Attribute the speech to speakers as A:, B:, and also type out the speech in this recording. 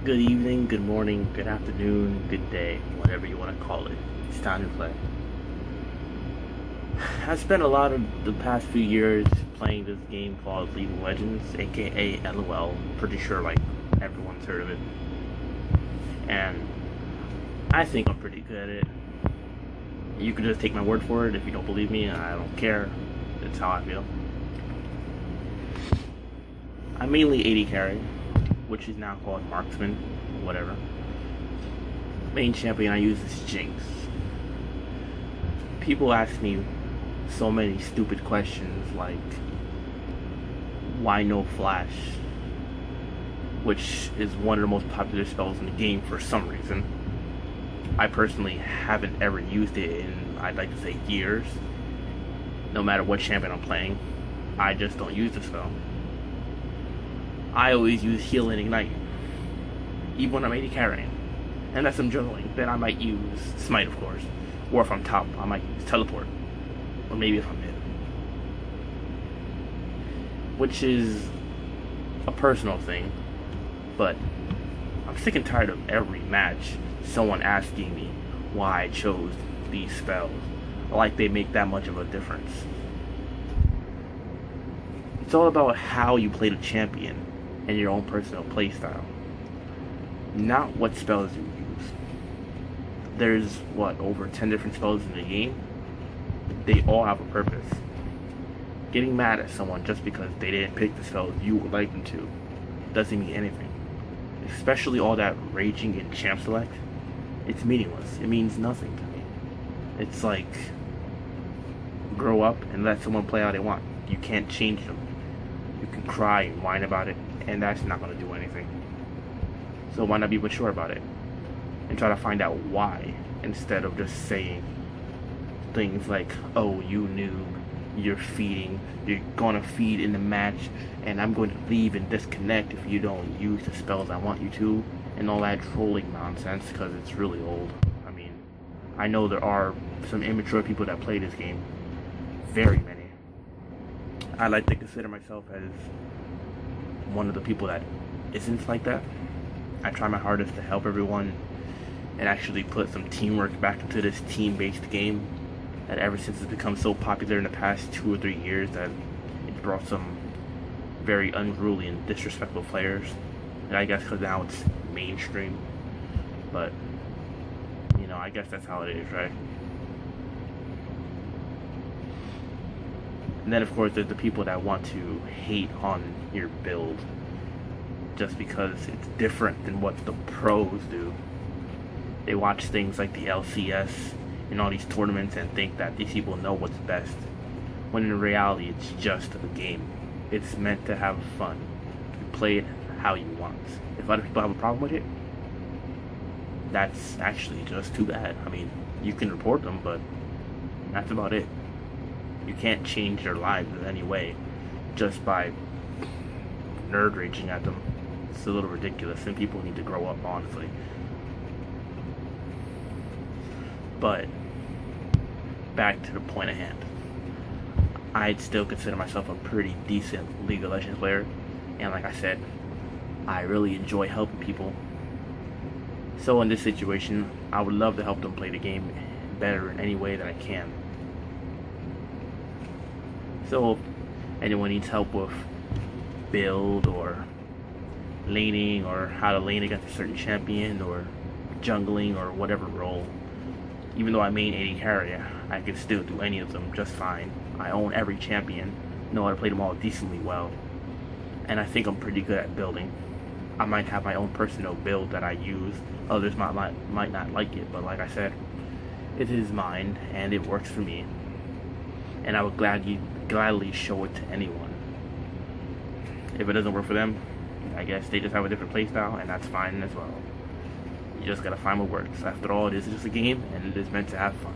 A: Good evening, good morning, good afternoon, good day, whatever you want to call it. It's time to play. I spent a lot of the past few years playing this game called League of Legends, aka LOL. Pretty sure like everyone's heard of it. And I think I'm pretty good at it. You can just take my word for it if you don't believe me. I don't care. That's how I feel. I'm mainly AD carry, which is now called marksman, whatever. Main champion I use is Jinx. People ask me so many stupid questions like, why no flash? Which is one of the most popular spells in the game for some reason. I personally haven't ever used it in, I'd like to say, years. No matter what champion I'm playing, I just don't use the spell. I always use heal and ignite, even when I'm AD carrying. Unless I'm jungling, then I might use smite, of course. Or if I'm top, I might use teleport. Or maybe if I'm mid. Which is a personal thing, but I'm sick and tired of every match someone asking me why I chose these spells. Like they make that much of a difference. It's all about how you play the champion and your own personal playstyle, not what spells you use. There's, over 10 different spells in the game? They all have a purpose. Getting mad at someone just because they didn't pick the spells you would like them to doesn't mean anything. Especially all that raging in champ select. It's meaningless. It means nothing to me. It's like, grow up and let someone play how they want. You can't change them. You can cry and whine about it, and that's not going to do anything. So why not be mature about it and try to find out why, instead of just saying things like, oh, you noob, you're gonna feed in the match, and I'm going to leave and disconnect if you don't use the spells I want you to, and all that trolling nonsense, because it's really old. I mean, I know there are some immature people that play this game, very many. I like to consider myself as one of the people that isn't like that. I try my hardest to help everyone and actually put some teamwork back into this team-based game that ever since it's become so popular in the past 2 or 3 years that it brought some very unruly and disrespectful players. And I guess because now it's mainstream. But, I guess that's how it is, right? And then, of course, there's the people that want to hate on your build just because it's different than what the pros do. They watch things like the LCS in all these tournaments and think that these people know what's best, when in reality it's just a game. It's meant to have fun. You play it how you want. If other people have a problem with it, that's actually just too bad. I mean, you can report them, but that's about it. You can't change their lives in any way just by nerd raging at them. It's a little ridiculous, and people need to grow up, honestly. But back to the point at hand. I'd still consider myself a pretty decent League of Legends player, and like I said, I really enjoy helping people. So in this situation, I would love to help them play the game better in any way that I can. So if anyone needs help with build or laning or how to lane against a certain champion or jungling or whatever role, even though I main AD carry, I can still do any of them just fine. I own every champion, know how to play them all decently well, and I think I'm pretty good at building. I might have my own personal build that I use. Others might not like it, but like I said, it is mine and it works for me. And I would gladly show it to anyone. If it doesn't work for them, I guess they just have a different playstyle, and that's fine as well. You just gotta find what works. After all, it is just a game, and it is meant to have fun.